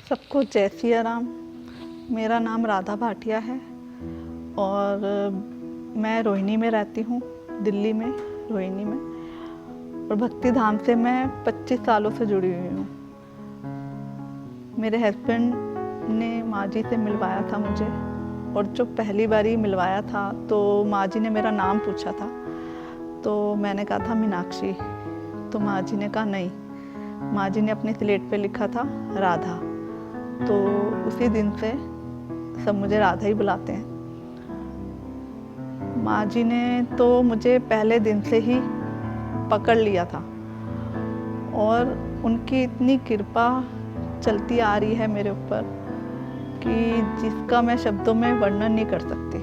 सबको जय सिया राम। मेरा नाम राधा भाटिया है और मैं रोहिणी में रहती हूँ, दिल्ली में, रोहिणी में। और भक्ति धाम से मैं 25 सालों से जुड़ी हुई हूँ। मेरे हस्बैंड ने माँ जी से मिलवाया था मुझे, और जो पहली बारी मिलवाया था तो माँ जी ने मेरा नाम पूछा था, तो मैंने कहा था मीनाक्षी। तो माँ जी ने कहा नहीं, माँ जी ने अपने स्लेट पे लिखा था राधा। तो उसी दिन से सब मुझे राधा ही बुलाते हैं। माँ जी ने तो मुझे पहले दिन से ही पकड़ लिया था और उनकी इतनी कृपा चलती आ रही है मेरे ऊपर कि जिसका मैं शब्दों में वर्णन नहीं कर सकती।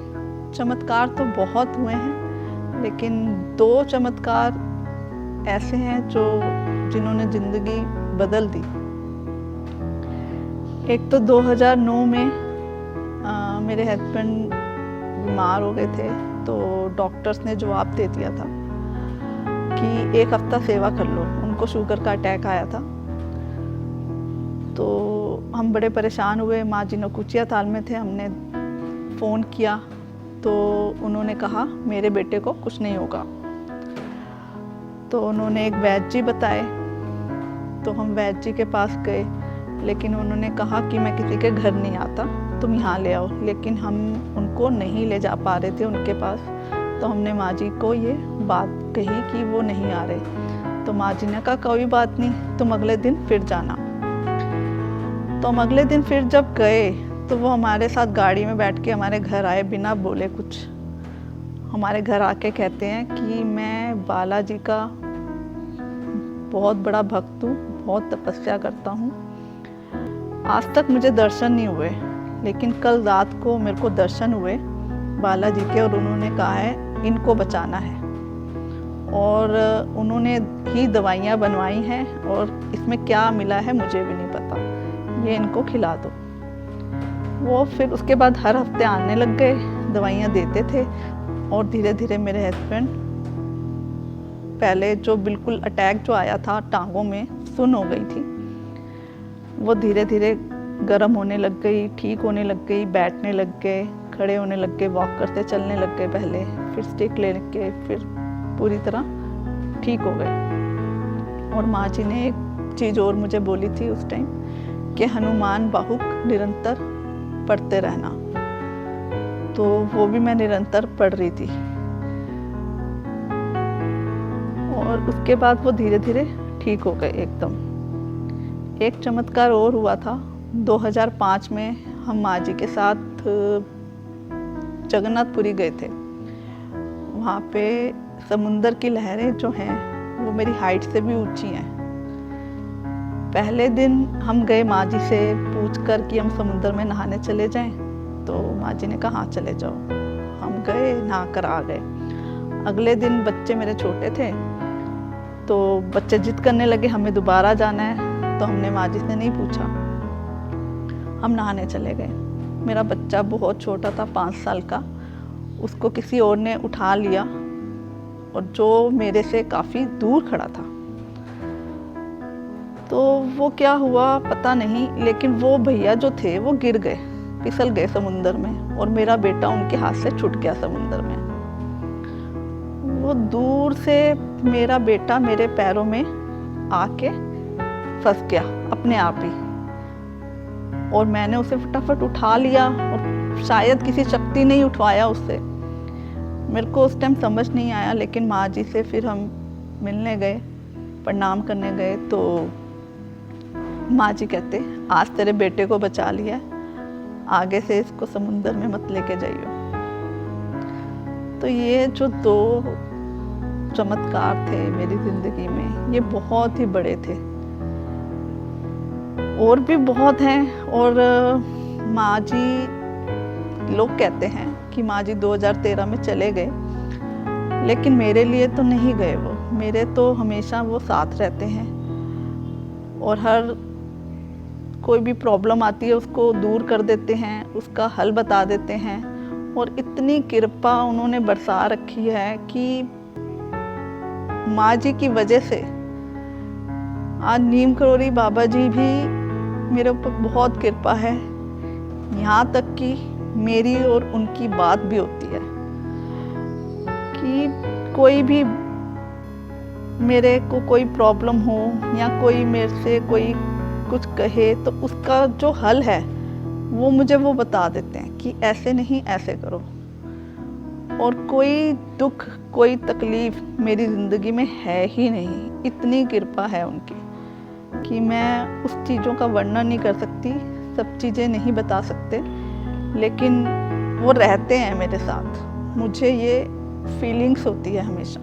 चमत्कार तो बहुत हुए हैं, लेकिन 2 चमत्कार ऐसे हैं जो जिन्होंने ज़िंदगी बदल दी। एक तो 2009 में मेरे हस्बैंड बीमार हो गए थे, तो डॉक्टर्स ने जवाब दे दिया था कि 1 हफ्ता सेवा कर लो। उनको शुगर का अटैक आया था, तो हम बड़े परेशान हुए। माँ जी नौकुचिया ताल में थे, हमने फ़ोन किया तो उन्होंने कहा मेरे बेटे को कुछ नहीं होगा। तो उन्होंने एक वैद्य जी बताए, तो हम वैद्य जी के पास गए, लेकिन उन्होंने कहा कि मैं किसी के घर नहीं आता, तुम यहाँ ले आओ। लेकिन हम उनको नहीं ले जा पा रहे थे उनके पास, तो हमने माँ जी को ये बात कही कि वो नहीं आ रहे। तो माँ जी ने कहा कोई बात नहीं, तुम अगले दिन फिर जाना। तो हम अगले दिन फिर जब गए तो वो हमारे साथ गाड़ी में बैठ के हमारे घर आए बिना बोले कुछ। हमारे घर आके कहते हैं कि मैं बालाजी का बहुत बड़ा भक्त हूँ, बहुत तपस्या करता हूँ। आज तक मुझे दर्शन नहीं हुए, लेकिन कल रात को मेरे को दर्शन हुए बालाजी के, और उन्होंने कहा है इनको बचाना है। और उन्होंने ही दवाइयाँ बनवाई हैं, और इसमें क्या मिला है मुझे भी नहीं पता, ये इनको खिला दो। वो फिर उसके बाद हर हफ्ते आने लग गए, दवाइयाँ देते थे। और धीरे धीरे मेरे हस्बैंड, पहले जो बिल्कुल अटैक जो आया था टांगों में, सुन्न हो गई थी, वो धीरे धीरे गर्म होने लग गई, ठीक होने लग गई, बैठने लग गए, खड़े होने लग गए, वॉक करते चलने लग गए पहले, फिर स्टिक ले के फिर पूरी तरह ठीक हो गए। और माँ जी ने एक चीज़ और मुझे बोली थी उस टाइम कि हनुमान बाहुक निरंतर पढ़ते रहना। तो वो भी मैं निरंतर पढ़ रही थी, और उसके बाद वो धीरे धीरे ठीक हो गए एकदम। एक चमत्कार और हुआ था 2005 में। हम माँ जी के साथ जगन्नाथपुरी गए थे। वहाँ पे समुंदर की लहरें जो हैं वो मेरी हाइट से भी ऊंची हैं। पहले दिन हम गए माँ जी से पूछ कर कि हम समुंदर में नहाने चले जाएं, तो माँ जी ने कहा हाँ चले जाओ। हम गए, नहा कर आ गए। अगले दिन बच्चे मेरे छोटे थे, तो बच्चे जिद करने लगे हमें दोबारा जाना है, तो हमने माँ जी से नहीं पूछा, हम नहाने चले गए। मेरा बच्चा बहुत छोटा था, 5 साल का, उसको किसी और ने उठा लिया, और जो मेरे से काफ़ी दूर खड़ा था। तो वो क्या हुआ पता नहीं, लेकिन वो भैया जो थे वो गिर गए, फिसल गए समुंदर में, और मेरा बेटा उनके हाथ से छूट गया समुंदर में। वो दूर से मेरा बेटा मेरे पैरों में आके फंस गया अपने आप ही, और मैंने उसे फटाफट उठा लिया, और शायद किसी शक्ति ने ही उठवाया उससे। मेरे को उस टाइम समझ नहीं आया, लेकिन माँ जी से फिर हम मिलने गए, प्रणाम करने गए, तो माँ जी कहते आज तेरे बेटे को बचा लिया, आगे से इसको समुंदर में मत लेके जाइयो। तो ये जो 2 चमत्कार थे मेरी ज़िंदगी में, ये बहुत ही बड़े थे। और भी बहुत हैं। और माँ जी, लोग कहते हैं कि माँ जी 2013 में चले गए, लेकिन मेरे लिए तो नहीं गए वो। मेरे तो हमेशा वो साथ रहते हैं, और हर कोई भी प्रॉब्लम आती है उसको दूर कर देते हैं, उसका हल बता देते हैं। और इतनी कृपा उन्होंने बरसा रखी है कि माँ जी की वजह से आज नीम करोली बाबा जी भी मेरे ऊपर बहुत कृपा है। यहाँ तक कि मेरी और उनकी बात भी होती है कि कोई भी मेरे को कोई प्रॉब्लम हो या कोई मेरे से कोई कुछ कहे तो उसका जो हल है वो मुझे वो बता देते हैं कि ऐसे नहीं ऐसे करो। और कोई दुख कोई तकलीफ़ मेरी ज़िंदगी में है ही नहीं। इतनी कृपा है उनकी कि मैं उस चीज़ों का वर्णन नहीं कर सकती, सब चीज़ें नहीं बता सकते, लेकिन वो रहते हैं मेरे साथ। मुझे ये फीलिंग्स होती है हमेशा।